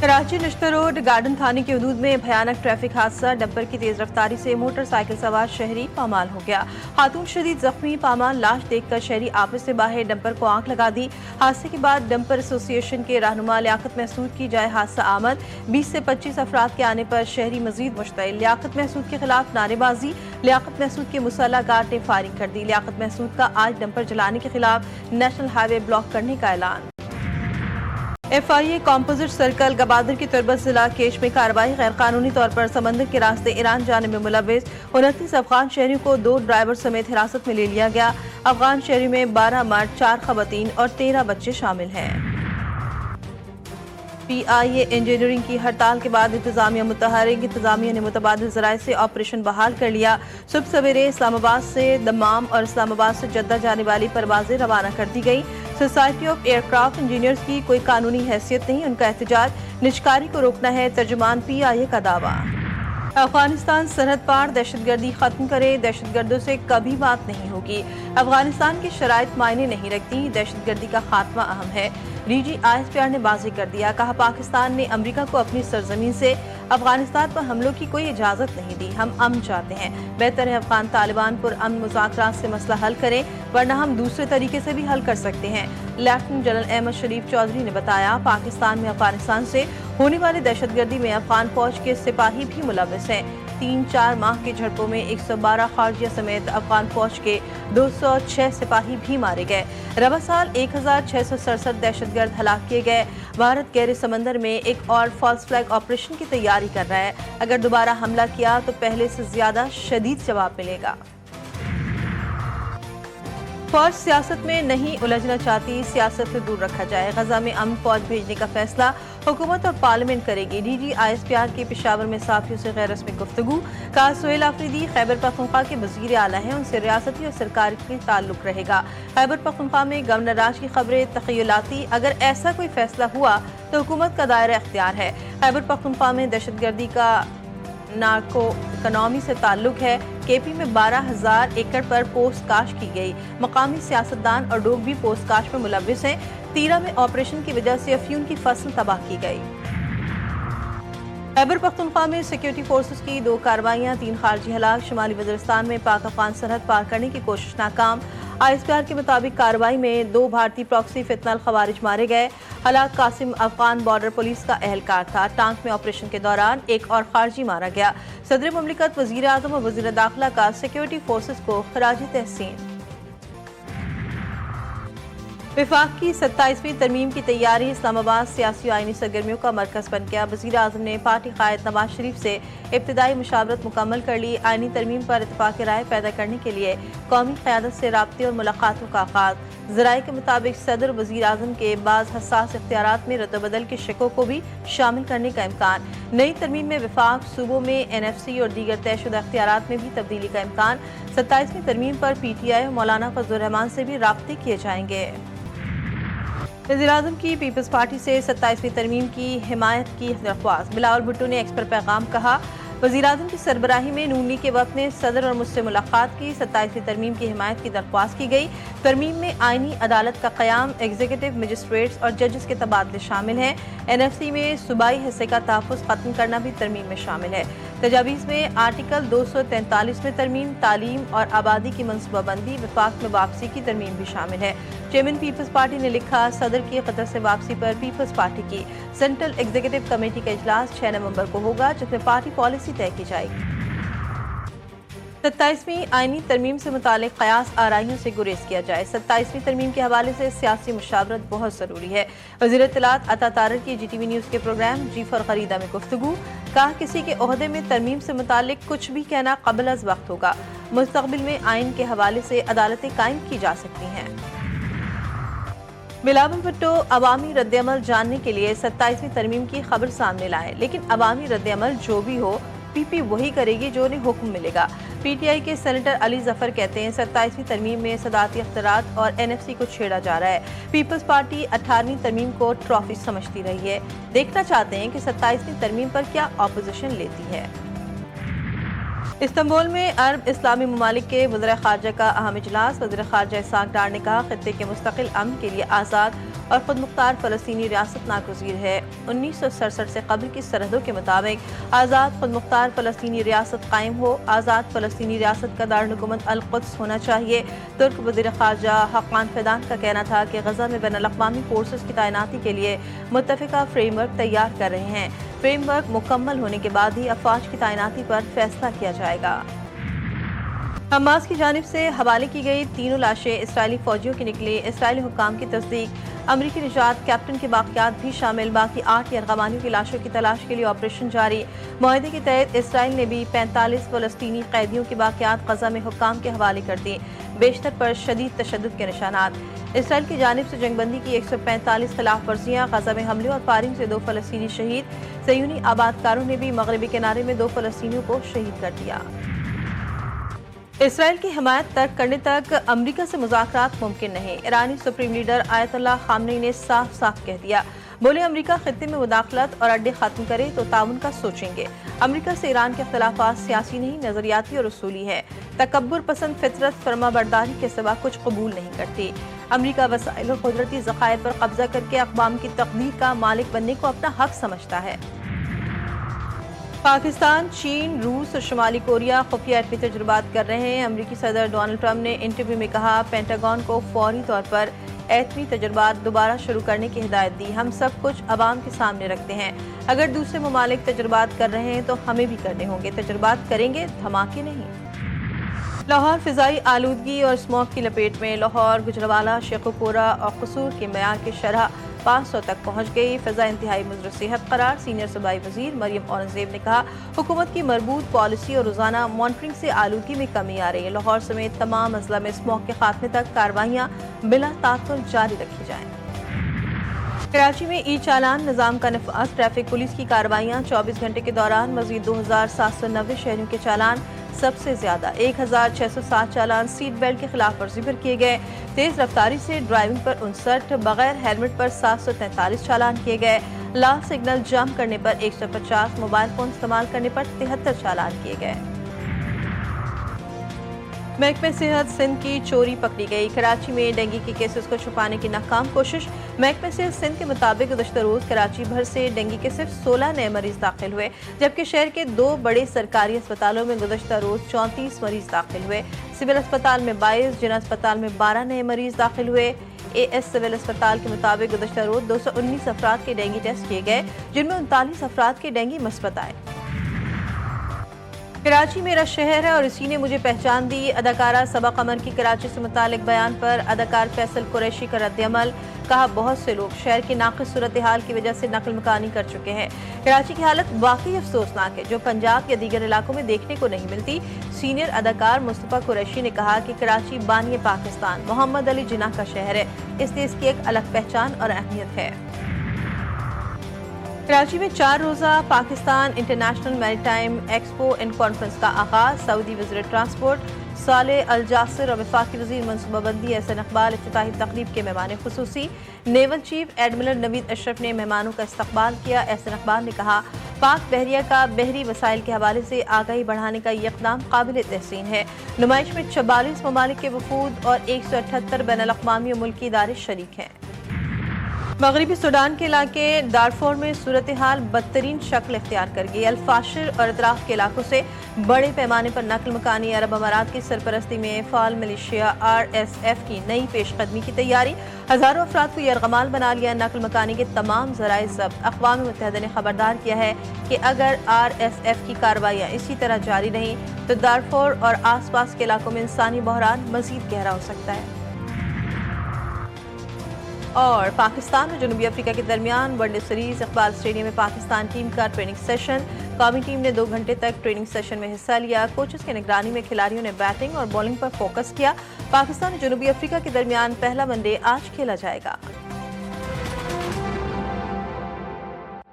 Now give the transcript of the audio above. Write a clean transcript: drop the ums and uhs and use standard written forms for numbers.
Karachi नश्तर road garden थाने की हदूद में भयानक ट्रैफिक हादसा। डंपर की तेज रफ्तारी से मोटरसाइकिल सवार शहरी पामाल हो गया। खातून शदीद जख्मी, पामाल लाश देखकर शहरी आपस से बाहर डंपर को आंख लगा दी। हादसे के बाद डंपर एसोसिएशन के रहनुमा लियाकत महसूद की जाए हादसा आमद। 20 से 25 अफराद के आने पर शहरी मजीद मुश्तइल। लियाकत महसूद के खिलाफ नारेबाजी, लियाकत महसूद के मुसल्ला गार्ड ने फायरिंग कर दी। लियाकत महसूद का आज डंपर जलाने के खिलाफ नेशनल हाईवे ब्लॉक करने का ऐलान। FIA कॉम्पोजिट सर्कल गबादर की तुरबत जिला केश में कार्रवाई। गैर कानूनी तौर पर समंदर के रास्ते ईरान जाने में मुलव्विस 29 अफगान शहरियों को 2 ड्राइवर समेत हिरासत में ले लिया गया। अफगान शहरियों में 12 मर्द, 4 खवातीन और 13 बच्चे शामिल हैं। PIA इंजीनियरिंग की हड़ताल के बाद इंतजामिया मुतहरिक। इंतजामिया ने मुतबादिल ज़राए से ऑपरेशन बहाल कर लिया। सुबह सवेरे इस्लामाबाद से दम्माम और इस्लामाबाद से जद्दा जाने वाली परवाजें रवाना कर दी गई। सोसाइटी ऑफ एयरक्राफ्ट इंजीनियर्स की कोई कानूनी हैसियत नहीं, उनका एहतजाज निजकारी को रोकना है, तर्जुमान PIA का दावा। अफगानिस्तान सरहद पार दहशतगर्दी खत्म करे, दहशतगर्दों से कभी बात नहीं होगी। अफगानिस्तान की शराइत मायने नहीं रखती, दहशतगर्दी का खात्मा अहम है। DG ISPR ने वाज़ेह कर दिया, कहा पाकिस्तान ने अमेरिका को अपनी सरजमीन से अफगानिस्तान पर हमलों की कोई इजाज़त नहीं दी। हम अमन चाहते हैं, बेहतर है अफगान तालिबान पर अमन मुज़ाकरात से मसला हल करें, वरना हम दूसरे तरीके से भी हल कर सकते हैं। लेफ्टिनेंट जनरल अहमद शरीफ चौधरी ने बताया, पाकिस्तान में अफगानिस्तान से होने वाली दहशतगर्दी में अफगान फौज के सिपाही भी मुलव्विस हैं। 3-4 माह की झड़पों में 112 खारजिया समेत अफगान फौज के 206 सिपाही भी मारे गए। रवा साल 1667 दहशतगर्द हलाक किए गए। भारत गहरे समंदर में एक और फॉल्स फ्लैग ऑपरेशन की तैयारी कर रहा है। अगर दोबारा हमला किया तो पहले से ज्यादा शदीद जवाब मिलेगा। फौज सियासत में नहीं उलझना चाहती, सियासत से दूर रखा जाए। गजा में अमन फौज भेजने का फैसला हुकूमत और पार्लियामेंट करेगी। DG ISPR के पेशावर में साफियों से गैर रस्मी गुफ्तगू। कहा सुहेल आफरीदी खैबर पख्तूनख्वा के वज़ीर आला हैं, उनसे रियासती और सरकारी के ताल्लुक रहेगा। खैबर पख्तूनख्वा में गवर्नर राज की खबरें तखयलाती, अगर ऐसा कोई फैसला हुआ तो हुकूमत का दायरा इख्तियार है। खैबर पख्तूनख्वा में दहशतगर्दी का नार्को इकोनॉमी से ताल्लुक है। KP में 12,000 एकड़ पर पोस्ट काश की गई। मकामी सियासतदान और लोग भी पोस्ट काश में मुलव्विस हैं। तीरा में ऑपरेशन की वजह से अफयून की फसल तबाह की गई। खैबर पख्तूनख्वा में सिक्योरिटी फोर्सेस की 2 कार्रवाइयां, 3 खारजी हलाक। शुमाली वज़ीरिस्तान में पाक अफगान सरहद पार करने की कोशिश नाकाम। ISPR के मुताबिक कार्रवाई में 2 भारतीय प्रॉक्सी फितनल खवारिज मारे गए। हलाक कासिम अफगान बॉर्डर पुलिस का एहलकार था। टांक में ऑपरेशन के दौरान एक और खारजी मारा गया। सदर मुमलिकत, वज़ीर आज़म और वज़ीर दाखिला का सिक्योरिटी फोर्सेस को खराज तहसीन। विफाक की 27वीं तरमीम की तैयारी। इस्लामाबाद सियासी आईनी सरगर्मियों का मरकज बन गया। वज़ीर आज़म ने पार्टी कायद नवाज शरीफ से इब्तिदाई मुशावरत मुकम्मल कर ली। आईनी तरमीम पर इत्तेफाक राय पैदा करने के लिए कौमी क़यादत से राब्ते और मुलाकातों का आगाज़। ज़राए के मुताबिक सदर वज़ीर आज़म के बाज़ हसास इख्तियारात में रद्द-बदल के शिकों को भी शामिल करने का इम्कान। नई तरमीम में विफाक सूबों में NFC और दीगर तयशुदा इख्तियारात में भी तब्दीली का इम्कान। 27वीं तरमीम पर PTI और मौलाना फजलुर रहमान से भी राब्ते किए जाएंगे। वज़ीर-ए-आज़म की पीपल्स पार्टी से 27वीं तरमीम की हिमायत की दरख्वास्त। बिलावल भुट्टो ने एक्स पर पैगाम कहा, वज़ीर-ए-आज़म की सरबराही में नून लीग के वफ़द ने सदर और मुझसे मुलाकात की। 27वीं तरमीम की हिमायत की दरख्वास्त की गई। तरमीम में आईनी अदालत का क़याम, एग्जीक्यूटिव मजिस्ट्रेट्स और जजेस के तबादले शामिल हैं। NFC में सूबाई हिस्से का तहफ़्फ़ुज़ ख़त्म करना भी तरमीम में शामिल है। तजावीज़ में आर्टिकल 243 में तरमीम, तालीम और आबादी की मनसूबाबंदी, विफाक में वापसी की तरमीम भी शामिल है। चेयरमैन पीपल्स पार्टी ने लिखा, सदर की कतर से वापसी पर पीपल्स पार्टी की सेंट्रल एग्जीक्यूटिव कमेटी का इजलास 6 नवंबर को होगा, जिसमें पार्टी पॉलिसी तय की जाएगी। 27वीं आईनी तरमीम से मुतालिक कयास आराइयों से गुरेज किया जाए। 27वीं तरमीम के हवाले से सियासी मुशावरत बहुत ज़रूरी है। वज़ीर इत्तलात अता तारर की GTV न्यूज़ के प्रोग्राम जी फॉर खरीदा में गुफ्तगू। कहा, किसी के ओहदे में तरमीम से मुतालिक कुछ भी कहना क़ब्ल अज़ वक्त होगा। मुस्तक़बिल में आइन के हवाले से अदालतें कायम की जा सकती हैं। बिलावल भुट्टो अवामी रद्द-ए-अमल जानने के लिए 27वीं तरमीम की खबर सामने लाए, लेकिन अवामी रद्द-ए-अमल जो भी हो PP वही करेगी जो उन्हें हुक्म मिलेगा। PTI के सेनेटर अली जफर कहते हैं, 27वीं तरमीम में सदाती अख्तियारात और NFC को छेड़ा जा रहा है। पीपल्स पार्टी 18वीं तरमीम को ट्रॉफी समझती रही है। देखना चाहते हैं कि 27वीं तरमीम पर क्या ऑपोजिशन लेती है। इस्तांबुल में अरब इस्लामी ममालिक के वज़ीर ख़ारजा का अहम इजलास। वज़ीर ख़ारजा इसाक डार ने कहा, खित्ते के मुस्तकिल अमन के लिए आज़ाद اور خود مختار فلسطینی ریاست ناگزیر ہے۔ 1967 سے قبل کی سرحدوں کے مطابق آزاد خود مختار فلسطینی ریاست قائم ہو۔ آزاد فلسطینی ریاست کا دارالحکومت القدس ہونا چاہیے۔ ترک وزیر خارجہ حقان فیدان کا کہنا تھا کہ غزہ میں بین الاقوامی فورسز کی تعیناتی کے لیے متفقہ فریم ورک تیار کر رہے ہیں۔ فریم ورک مکمل ہونے کے بعد ہی افواج کی تعیناتی پر فیصلہ کیا جائے گا۔ حماس کی جانب سے حوالے کی گئی تینوں لاشیں اسرائیلی فوجیوں کی نکلی۔ اسرائیلی حکام کی تصدیق۔ امریکی نژاد کیپٹن کے باقیات بھی شامل، باقی 8 یرغمالیوں کی لاشوں کی تلاش کے لیے آپریشن جاری۔ معاہدے کے تحت اسرائیل نے بھی 45 فلسطینی قیدیوں کی باقیات غزہ میں حکام کے حوالے کر دی، بیشتر پر شدید تشدد کے نشانات۔ اسرائیل کی جانب سے جنگ بندی کی 145 خلاف ورزیاں، غزہ میں حملوں اور فائرنگ سے 2 فلسطینی شہید۔ صہیونی آبادکاروں نے بھی مغربی کنارے میں 2 فلسطینیوں کو شہید کر دیا۔ اسرائیل کی حمایت ترک کرنے تک امریکہ سے مذاکرات ممکن نہیں۔ ایرانی سپریم لیڈر آیت اللہ خامنئی نے صاف صاف کہہ دیا، بولے امریکہ خطے میں مداخلت اور اڈے ختم کرے تو تعاون کا سوچیں گے۔ امریکہ سے ایران کے اختلافات سیاسی نہیں، نظریاتی اور اصولی ہے۔ تکبر پسند فطرت فرما برداری کے سوا کچھ قبول نہیں کرتی۔ امریکہ وسائل اور قدرتی ذخائر پر قبضہ کر کے اقوام کی تقدیر کا مالک بننے کو اپنا حق سمجھتا ہے۔ پاکستان، چین، روس اور شمالی کوریا خفیہ ایٹمی تجربات کر رہے ہیں۔ امریکی صدر ڈونلڈ ٹرمپ نے انٹرویو میں کہا، پینٹاگون کو فوری طور پر ایٹمی تجربات دوبارہ شروع کرنے کی ہدایت دی۔ ہم سب کچھ عوام کے سامنے رکھتے ہیں۔ اگر دوسرے ممالک تجربات کر رہے ہیں تو ہمیں بھی کرنے ہوں گے۔ تجربات کریں گے، دھماکے نہیں۔ لاہور فضائی آلودگی اور اسموگ کی لپیٹ میں۔ لاہور، گجرانوالہ، شیخوپورہ اور قصور کے معیار کی شرح 500 تک پہنچ گئی۔ فضا انتہائی مضر صحت قرار۔ سینئر صوبائی وزیر مریم اورنگزیب نے کہا، حکومت کی مربوط پالیسی اور روزانہ مانیٹرنگ سے آلودگی میں کمی آ رہی ہے۔ لاہور سمیت تمام اضلاع میں اسموگ کے خاتمے تک کارروائیاں بلا تعطل جاری رکھی جائیں۔ کراچی میں ای چالان نظام کا نفاذ۔ ٹریفک پولیس کی کارروائیاں 24 گھنٹے کے دوران مزید 2790 شہریوں کے چالان سب سے زیادہ 1607 چالان سیٹ بیلٹ کی خلاف ورزی پر کیے گئے۔ تیز رفتاری سے ڈرائیونگ پر 59، بغیر ہیلمٹ پر 743 چالان کیے گئے۔ لال سگنل جام کرنے پر 150، موبائل فون استعمال کرنے پر 73 چالان کیے گئے۔ محکمہ صحت سندھ کی چوری پکڑی گئی۔ کراچی میں ڈینگی کے کیسز کو چھپانے کی ناکام کوشش۔ محکمہ صحت سندھ کے مطابق گزشتہ روز کراچی بھر سے ڈینگی کے صرف 16 نئے مریض داخل ہوئے، جبکہ شہر کے 2 بڑے سرکاری اسپتالوں میں گزشتہ روز 34 مریض داخل ہوئے۔ سول اسپتال میں 22، جناح اسپتال میں 12 نئے مریض داخل ہوئے۔ اے ایس سول اسپتال کے مطابق گزشتہ روز 219 افراد کے ڈینگی ٹیسٹ کیے گئے، جن میں 39 افراد کے ڈینگی مثبت آئے۔ کراچی میرا شہر ہے اور اسی نے مجھے پہچان دی۔ اداکارہ صبا قمر کی کراچی سے متعلق بیان پر اداکار فیصل قریشی کا رد عمل۔ کہا، بہت سے لوگ شہر کی ناقص صورتحال کی وجہ سے نقل مکانی کر چکے ہیں۔ کراچی کی حالت واقعی افسوسناک ہے، جو پنجاب یا دیگر علاقوں میں دیکھنے کو نہیں ملتی۔ سینئر اداکار مصطفیٰ قریشی نے کہا کہ کراچی بانی پاکستان، محمد علی جناح کا شہر ہے، اس لیے اس کی ایک الگ پہچان اور اہمیت ہے۔ کراچی میں 4 روزہ پاکستان انٹرنیشنل میری ٹائم ایکسپو اینڈ کانفرنس کا آغاز۔ سعودی وزیر ٹرانسپورٹ صالح الجاسر اور وفاقی وزیر منصوبہ بندی احسن اقبال افتتاحی تقریب کے مہمان خصوصی۔ نیول چیف ایڈمرل نوید اشرف نے مہمانوں کا استقبال کیا۔ احسن اقبال نے کہا، پاک بحریہ کا بحری وسائل کے حوالے سے آگاہی بڑھانے کا یہ اقدام قابل تحسین ہے۔ نمائش میں 44 ممالک کے وفود اور 178 بین الاقوامی اور ملکی ادارے شریک ہیں۔ مغربی سوڈان کے علاقے ڈارفور میں صورتحال بدترین شکل اختیار کر گئی۔ الفاشر اور اطراف کے علاقوں سے بڑے پیمانے پر نقل مکانی۔ عرب امارات کی سرپرستی میں فعال ملیشیا RSF کی نئی پیش قدمی کی تیاری۔ ہزاروں افراد کو یرغمال بنا لیا۔ نقل مکانی کے تمام ذرائع ضبط۔ اقوام متحدہ نے خبردار کیا ہے کہ اگر RSF کی کارروائیاں اسی طرح جاری رہیں تو ڈارفور اور آس پاس کے علاقوں میں انسانی بحران مزید گہرا ہو سکتا ہے۔ اور پاکستان اور جنوبی افریقہ کے درمیان one day series Iqbal stadium میں پاکستان ٹیم کا ٹریننگ سیشن۔ قومی ٹیم نے 2 گھنٹے تک ٹریننگ سیشن میں حصہ لیا۔ کوچز کی نگرانی میں کھلاڑیوں نے بیٹنگ اور بولنگ پر فوکس کیا۔ پاکستان اور جنوبی افریقہ کے درمیان پہلا ون ڈے آج کھیلا جائے گا۔